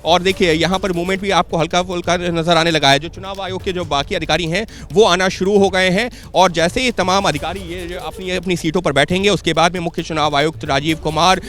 और देखिए यहाँ पर मूवमेंट भी आपको हल्का फुल्का नजर आने लगा है। जो चुनाव आयोग के जो बाकी अधिकारी हैं वो आना शुरू हो गए हैं और जैसे ही तमाम अधिकारी ये जो अपनी अपनी सीटों पर बैठेंगे उसके बाद में मुख्य चुनाव आयुक्त राजीव कुमार,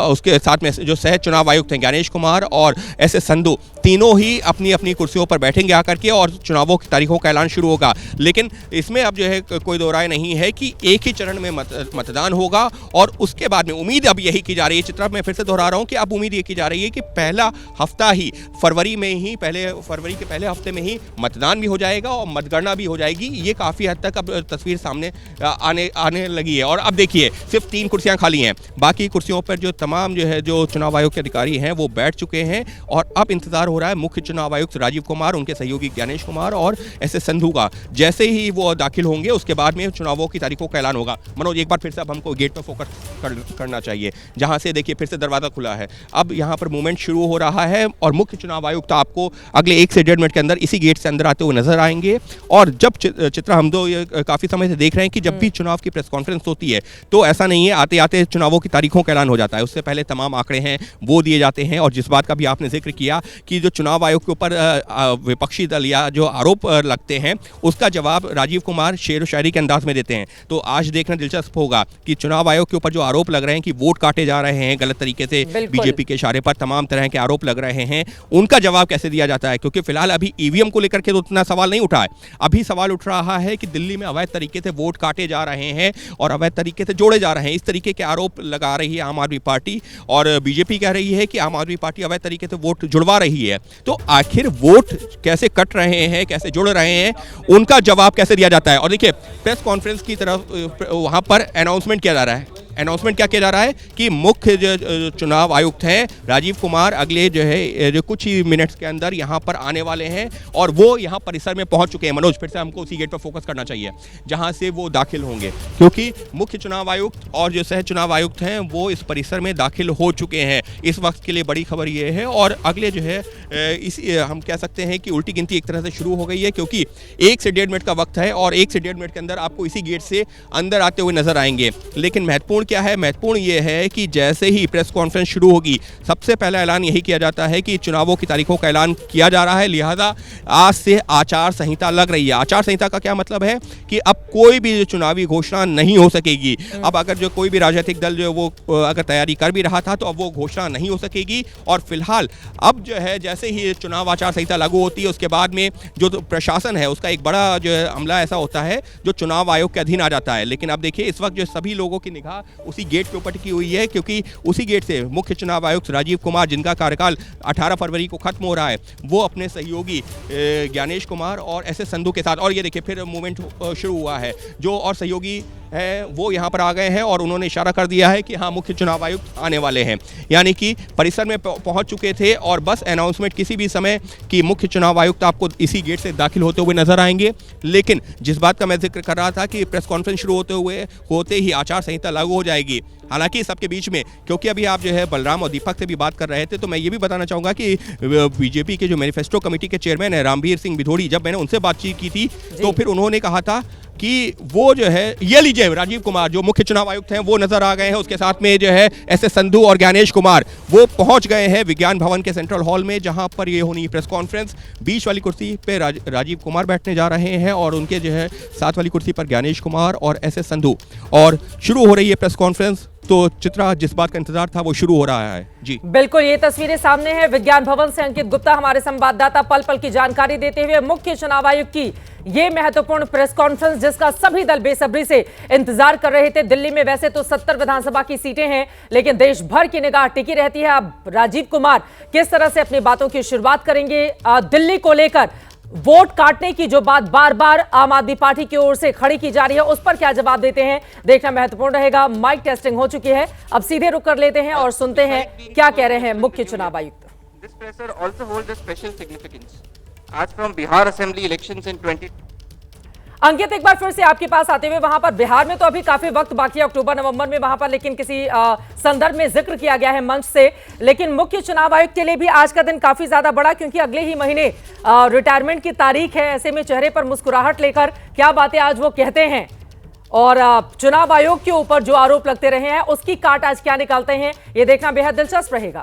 उसके साथ में जो सह चुनाव आयुक्त हैं ज्ञानेश कुमार और एस एस संधू, तीनों ही अपनी अपनी कुर्सियों पर बैठेंगे आकर के और चुनावों की तारीखों का ऐलान शुरू होगा। लेकिन इसमें अब जो है कोई दो राय नहीं है कि एक ही चरण में मतदान होगा और उसके बाद में उम्मीद अब यही की जा रही है। चित्रा, मैं फिर से दोहरा रहा हूं कि अब उम्मीद ये की जा रही है कि पहला हफ्ता ही फरवरी के पहले हफ्ते में ही मतदान भी हो जाएगा और मतगणना भी हो जाएगी। ये काफ़ी हद तक अब तस्वीर सामने आने लगी है। और अब देखिए सिर्फ 3 कुर्सियां खाली हैं, बाकी कुर्सियों पर जो तमाम जो चुनाव आयोग के अधिकारी हैं वो बैठ चुके हैं और अब इंतजार हो रहा है मुख्य चुनाव आयुक्त राजीव कुमार, उनके सहयोगी ज्ञानेश कुमार और एस एस संधू का। जैसे ही वो दाखिल होंगे उसके बाद में चुनावों की तारीखों का ऐलान होगा। मनोज, एक बार फिर से अब हमको गेट पर फोकस करना चाहिए, जहां से देखिए फिर से दरवाजा खुला है। अब यहां पर मूवमेंट शुरू हो रहा है और मुख्य चुनाव आयुक्त आपको अगले 1 से 1.5 मिनट के अंदर इसी गेट से अंदर आते हुए नजर आएंगे। और जब चित्रा, हम तो काफी समय से देख रहे हैं कि जब भी चुनाव की प्रेस कॉन्फ्रेंस होती है तो ऐसा नहीं है आते आते चुनावों की तारीखों का ऐलान हो जाता है। उससे पहले तमाम आंकड़े हैं वो दिए जाते हैं। और जिस बात का भी आपने जिक्र किया कि जो चुनाव आयोग के ऊपर विपक्षी दल या जो आरोप लगते हैं उसका जवाब राजीव कुमार शेर व शायरी के अंदाज में देते हैं। तो आज देखना दिलचस्प होगा कि चुनाव आयोग के ऊपर जो आरोप लग रहे हैं कि वोट काटे जा रहे हैं गलत तरीके से, बीजेपी के इशारे पर तमाम तरह के आरोप लग रहे हैं, उनका जवाब कैसे दिया जाता है। क्योंकि फिलहाल अभी ईवीएम को लेकर के तो उतना सवाल नहीं उठा है। अभी सवाल उठ रहा है कि दिल्ली में अवैध तरीके से वोट काटे जा रहे हैं और अवैध तरीके से जोड़े जा रहे हैं। इस तरीके के आरोप लगा रही है आम आदमी पार्टी और बीजेपी कह रही है कि आम आदमी पार्टी अवैध तरीके से वोट जुड़वा रही है। तो आखिर वोट कैसे कट रहे हैं, कैसे जुड़ रहे हैं, उनका जवाब कैसे दिया जाता है। और देखिए प्रेस कॉन्फ्रेंस की तरफ वहां पर अनाउंसमेंट किया जा रहा है। अनाउंसमेंट क्या किया जा रहा है कि मुख्य जो चुनाव आयुक्त हैं राजीव कुमार अगले जो कुछ ही मिनट्स के अंदर यहां पर आने वाले हैं और वो यहां परिसर में पहुंच चुके हैं। मनोज, फिर से हमको उसी गेट पर फोकस करना चाहिए जहां से वो दाखिल होंगे, क्योंकि मुख्य चुनाव आयुक्त और जो सह चुनाव आयुक्त हैं वो इस परिसर में दाखिल हो चुके हैं। इस वक्त के लिए बड़ी खबर ये है और अगले हम कह सकते हैं कि उल्टी गिनती एक तरह से शुरू हो गई है, क्योंकि 1 से 1.5 मिनट का वक्त है और 1 से 1.5 मिनट के अंदर आपको इसी गेट से अंदर आते हुए नजर आएंगे। लेकिन महत्वपूर्ण क्या है? महत्वपूर्ण यह है कि जैसे ही प्रेस कॉन्फ्रेंस शुरू होगी सबसे पहला ऐलान यही किया जाता है कि चुनावों की तारीखों का ऐलान किया जा रहा है, लिहाजा आज से आचार संहिता लग रही है। आचार संहिता का क्या मतलब है कि अब कोई भी चुनावी घोषणा नहीं हो सकेगी। अब अगर जो कोई भी राजनीतिक दल जो वो अगर तैयारी कर भी रहा था तो अब वो घोषणा नहीं हो सकेगी। और फिलहाल अब जैसे ही चुनाव आचार संहिता लागू होती है उसके बाद में जो प्रशासन है उसका एक बड़ा अमला ऐसा होता है जो चुनाव आयोग के अधीन आ जाता है। लेकिन अब देखिए इस वक्त सभी लोगों की निगाह उसी गेट के ऊपर टिकी हुई है, क्योंकि उसी गेट से मुख्य चुनाव आयुक्त राजीव कुमार, जिनका कार्यकाल 18 फरवरी को खत्म हो रहा है, वो अपने सहयोगी ज्ञानेश कुमार और एस एस संधू के साथ, और ये देखिए फिर मूवमेंट शुरू हुआ है, जो और सहयोगी है वो यहाँ पर आ गए हैं और उन्होंने इशारा कर दिया है कि हाँ मुख्य चुनाव आयुक्त आने वाले हैं। यानी कि परिसर में पहुंच चुके थे और बस अनाउंसमेंट किसी भी समय कि मुख्य चुनाव आयुक्त आपको इसी गेट से दाखिल होते हुए नजर आएंगे। लेकिन जिस बात का मैं जिक्र कर रहा था कि प्रेस कॉन्फ्रेंस शुरू होते ही आचार संहिता लागू हो जाएगी। हालांकि सबके बीच में, क्योंकि अभी आप बलराम और दीपक से भी बात कर रहे थे, तो मैं ये भी बताना चाहूँगा कि बीजेपी के जो मैनिफेस्टो कमेटी के चेयरमैन है रामवीर सिंह बिधोड़ी, जब मैंने उनसे बातचीत की थी तो फिर उन्होंने कहा था कि वो ये लीजिए राजीव कुमार जो मुख्य चुनाव आयुक्त हैं वो नजर आ गए हैं, उसके साथ में एस एस संधू और ज्ञानेश कुमार वो पहुंच गए हैं विज्ञान भवन के सेंट्रल हॉल में, जहां पर ये होनी प्रेस कॉन्फ्रेंस। बीच वाली कुर्सी पे राजीव कुमार बैठने जा रहे हैं और उनके साथ वाली कुर्सी पर ज्ञानेश कुमार और एस एस संधू, और शुरू हो रही है प्रेस कॉन्फ्रेंस। तो चित्रा, जिस बात का इंतजार था वो शुरू हो रहा है। जी बिल्कुल, ये तस्वीरें सामने हैं विज्ञान भवन से। अंकित गुप्ता हमारे संवाददाता पल पल की जानकारी देते हुए मुख्य चुनाव आयुक्त की ये महत्वपूर्ण प्रेस कॉन्फ्रेंस जिसका सभी दल बेसब्री से इंतजार कर रहे थे। दिल्ली में वैसे तो 70 विधानसभा की सीटें हैं, लेकिन देश भर की निगाह टिकी रहती है। अब राजीव कुमार किस तरह से अपनी बातों की शुरुआत करेंगे, दिल्ली को लेकर वोट काटने की जो बात बार बार आम आदमी पार्टी की ओर से खड़ी की जा रही है उस पर क्या जवाब देते हैं, देखना महत्वपूर्ण रहेगा। माइक टेस्टिंग हो चुकी है, अब सीधे रुक कर लेते हैं और सुनते हैं क्या कह रहे हैं मुख्य चुनाव आयुक्त। This pressure also holds a special significance आज from Bihar assembly elections in 20। Ankit, एक बार फिर से आपके पास आते हुए, वहां पर बिहार में तो अभी काफी वक्त बाकी है, अक्टूबर नवंबर में वहां पर, लेकिन किसी संदर्भ में जिक्र किया गया है मंच से। लेकिन मुख्य चुनाव आयुक्त के लिए भी आज का दिन काफी ज्यादा बड़ा, क्योंकि अगले ही महीने रिटायरमेंट की तारीख है। ऐसे में चेहरे पर मुस्कुराहट लेकर क्या बातें आज वो कहते हैं और चुनाव आयोग के ऊपर जो आरोप लगते रहे हैं उसकी काट आज क्या निकालते हैं, ये देखना बेहद दिलचस्प रहेगा।